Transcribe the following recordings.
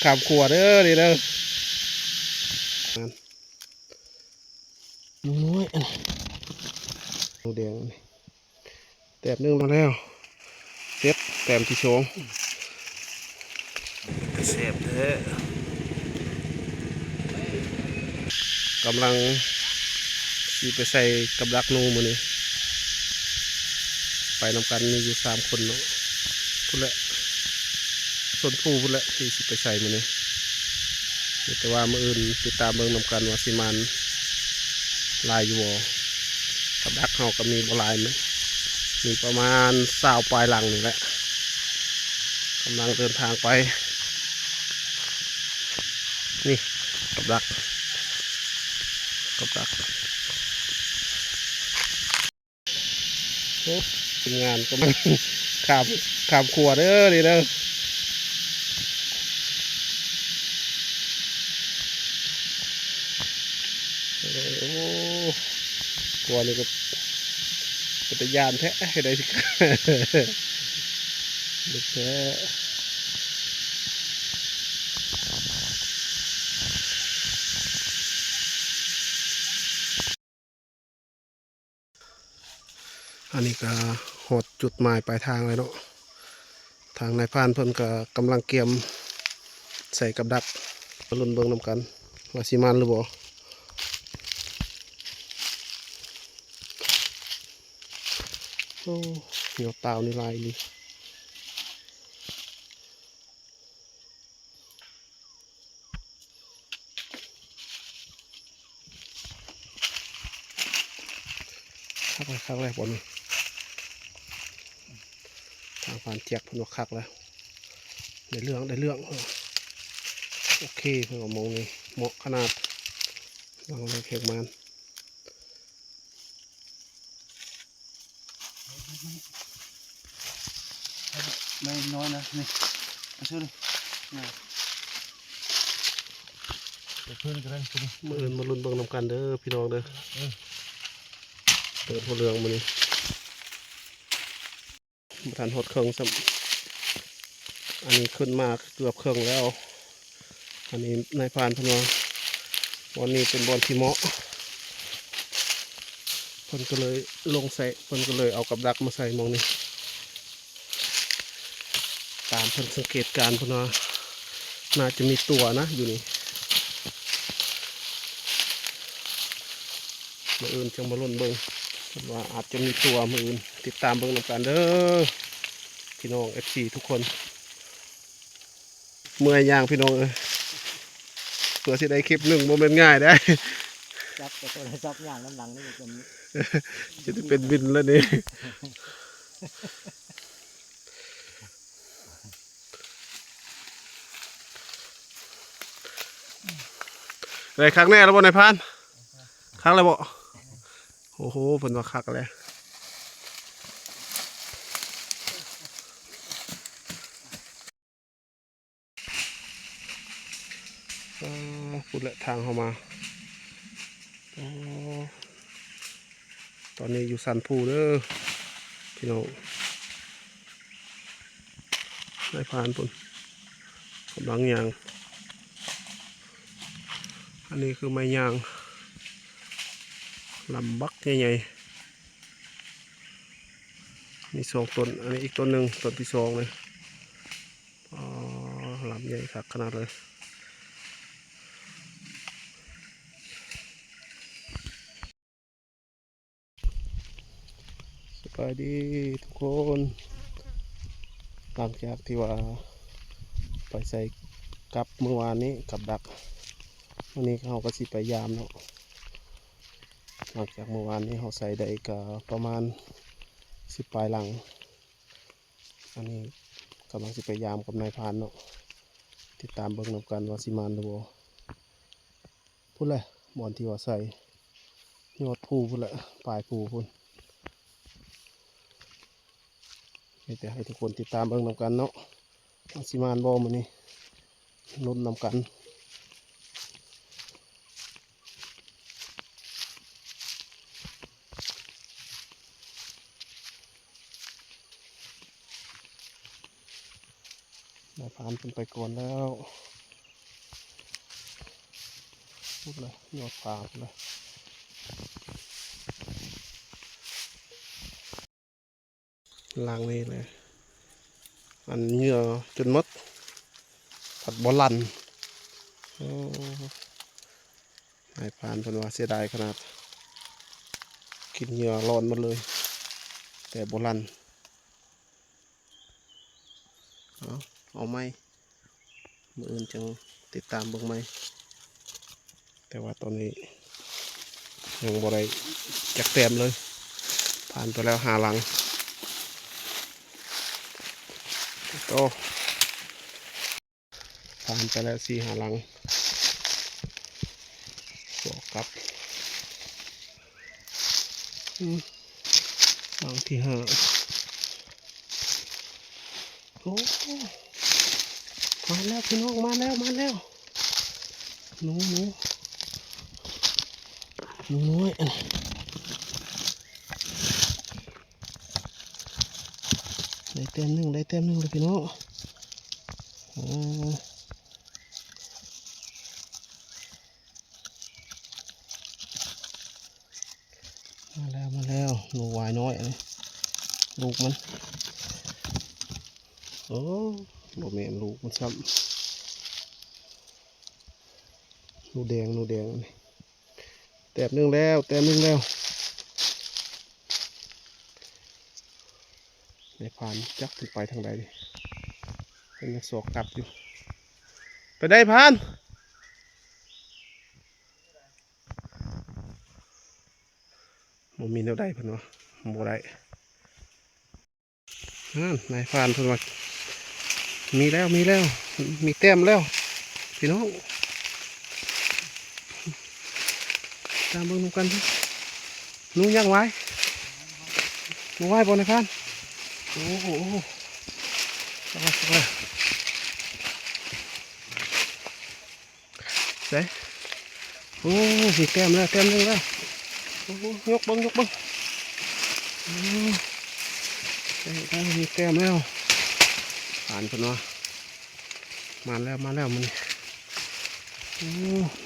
ขามขวดเด้อนี่เด้อน้อยหนูแดงแต้มนึงมาแล้วเซ็ตแต้มที่สองเสียบเด้อกำลังสีไปใส่กับดักนูมือนี่ไปนำกันมีอยู่3 คนเนาะพุ่นแหละส่วนผู้พุ่นแหละที่สิไปใส่มือนี่แต่ว่ามืออื่นติดตามเบิ่งนำกันว่าสิมันลายอยู่บ่กับดักเขาก็มีบ่ลายมั้ยมีประมาณ20ปลายหลังนี่แหละกำลังเดินทางไปนี่กับดักโอ้ทีมงานก็มันขามขวดเด้อนี่เด้อโอ้ขวดนี่ก็เป็นยานแท้ให้ได้สิลูกแท้อันนี้ก็หดจุดหมายปลายทางเลยเนาะทางนายพรานเพิ่นก็กำลังเกียมใส่กับดักมาลุ้นเบิ่งนำกันว่าสิมันหรือบ่โอ้เหนียวเปล่านี่ลายนี่คักเลยบนนี้ทางผ่านเจียกเพิ่นว่าคักแล้วได้เรื่องโอเคเพิ่นก็มองนี่เหมาะขนาดวางเลยเข็กมันไม่น้อยนะนี่มาช่วยเลยเพื่อนกันคุณมืออื่นมาลุ้นเบิ่งนำกันเด้อพี่น้องเด้อเปิดหัวเรืองมานี่มาทันหดเครื่องซ้ำอันนี้ขึ้นมาเกือบเครื่องแล้วอันนี้นายพรานเพิ่นว่าวันนี้เป็นบอลที่เหมาะเพิ่นก็เลยลงใส่เพิ่นก็เลยเอากับดักมาใส่มองนี่ตามเพิ่นสังเกตการเพิ่นว่าน่าจะมีตัวนะอยู่นี่มืออื่นจังมาลุ้นเบิ่งว่าอาจจะมีตัวมืออื่นติดตามเบิ่งนำกันเด้อพี่น้อง FC ทุกคนเมื่อยย่างพี่น้องเพื่อสิได้คลิป1โมเมนต์ง่ายได้จับแต่ตัวจับอย่างน้ำหลังนี่จะมีจะเป็นบินแล้วนี่อะไรครั้งแน่แล้วบ่นายพรานครั้งแล้วบ่โอ้โหเพิ่นว่าคักแล้วพูดละทางเข้ามาตอนนี้อยู่สันภูเด้อพี่น้องนายพรานปุ่นกำลังยางอันนี้คือไม้ยางลำบักใหญ่ๆมี2 ต้นอันนี้อีกต้นหนึ่งต้นที่2เลยลำใหญ่ครับขนาดเลยสบายดีทุกคนหลังจากที่ว่าไปใส่กับเมื่อวานนี้กับดักวันนี้เขาก็สิไปยามเนาะหลังจากเมื่อวานนี้เขาใส่ได้ก็ประมาณ10 ปลายหลังอันนี้กำลังสิไปยามกับนายพรานเนาะติดตามเบิ่งนำกันว่าสิมานหรือบ่พูดเลยบอลที่ว่าใส่ยอดภูพูดเลยปลายภูพูดแต่ให้ทุกคนติดตามเบิ่งนำกันเนาะว่าสิมานบ่มื้อนี้ลุ้นนำกันนายพรานเป็นไปก่อนแล้ว พูดเลยยอดผาพูดเลยล่างนี่เลยอันเหงื่อจนหมดผัดบอลันโอ้นายพรานเป็นว่าเสียดายขนาดกินเหงื่อร้อนหมดเลยแต่บอลันเอาไหมมืออื่นจังติดตามเบิ่งไหมแต่ว่าตอนนี้ยังบ่ได้จักแต้มเลยผ่านไปแล้วหาหลังโตผ่านไปแล้ว4 หาหลังบวกกับหลังที่5โอ้มาแล้วพี่น้องมาแล้วหนูน้อยได้เต็มหนึ่งเลยพี่น้องโอ้มาแล้วหนูวายน้อยอันนี้ลูกมันโอ้บ่แม่นลูกมันซ้ำหนูแดงนี่แต้มหนึ่งแล้วในผ่านจักขึ้นไปทางใดดิเป็นยังสอกกลับอยู่ไปได้ผ่านมันมีแนวใดเพิ่นวะบ่ได้นายผ่านเพิ่นว่ามีแล้วมีแต้มแล้วพี่น้องตามเบิ่งดูกันหนูยังไว้หนูไว้บนนายผ่านโอ้โหสักแล้วเด้โอ้มีแต้มนึงแล้วโอ้ยกบังโอ้ได้มีแต้มแล้วผ่านเพิ่นว่ามาแล้วมันโอ้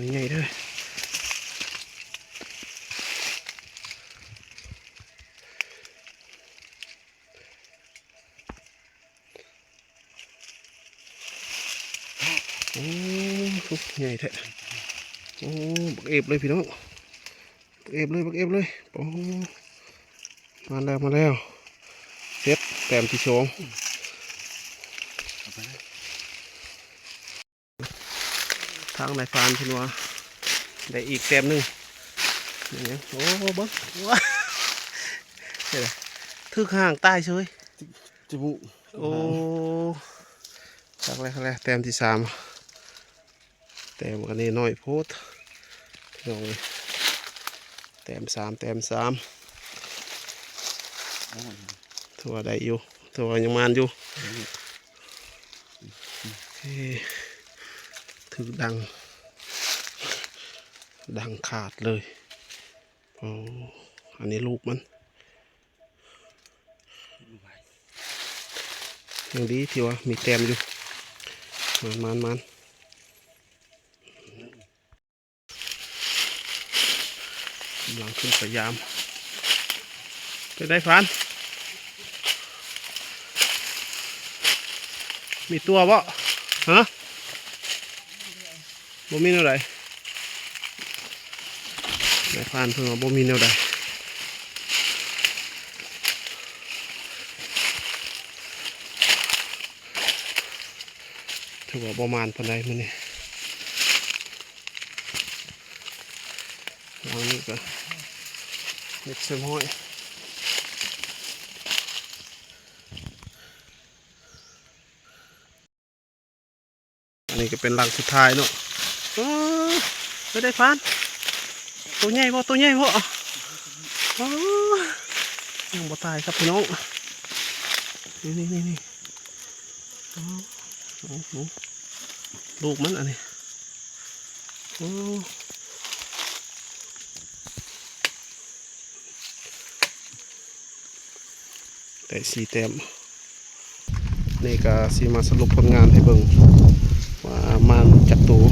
ยใหญ่ด้วยโอ้ใหญ่แท้โอ้บักเอฟเลยพี่น้องบักเอฟเลยโอ้มาแล้วเซ็ตแต้มที่2ทางนายพรานพี่นัวได้อีกแต้มหนึ่งนี่โอ้เบิ้งว้าทึกห่างใต้เฉยจมูกโอ้ทักแล้วแต้มที่3แต้มกันนี่น้อยโพดพี่น้องเลยแต้ม3ถั่วได้อยู่ถั่วยังมันอยู่ถึงดังขาดเลยอ๋ออันนี้ลูกมันยังดีที่ว่ามีแต้มอยู่มันกำลังขึ้นพยายามไปได้ฟันมีตัวบ่ฮะบ่มีแนวใดนายพรานเพิ่งว่าบ่มีแนวใดถือว่าประมาณปานใดมื้อนี้วางนี่ก็เม็ดเส้นห้อยอันนี้ก็เป็นรังสุดท้ายเนาะไม่ได้ฟันตัวใหญ่บ่ยังบ่ตายครับพี่น้องนี่ลูกมันอันนี้แต่4 แต้มนี่ก็สิมาสรุปผลงานให้เบิ่งว่ามันจักตัว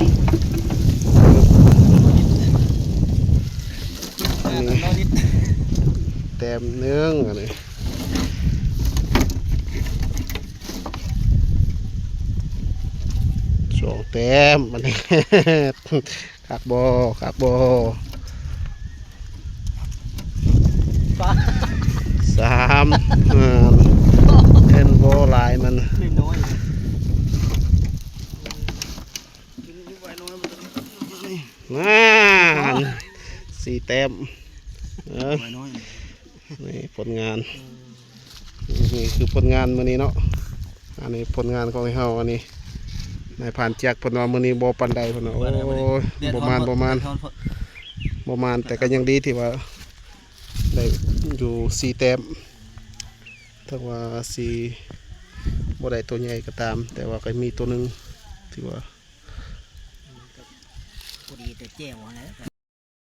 มหนึงอันนี้สองแต้มอันนี้ คักบ่คักบ่สามเล่นโบหลายมัน ไม่น้อยกินอยู่ไว้น้อยมันนี่ นั่นสี่แต้มไว้น้อย นี่ผลงานนี่คือผลงานมื้อนี้เนาะอันนี้ผลงานของเฮาอันนี้นายผ่านแจกเพิ่นว่ามื้อนี้บ่ปานใดเพิ่นว่าโอ้ยบ่มานแต่ก็ยังดีที่ว่าได้อยู่4แต้มถึงว่า4บ่ได้ตัวใหญ่ก็ตาม แต่ว่าก็มีตัวหนึงที่ว่า พอดีแต่แจ้วนะ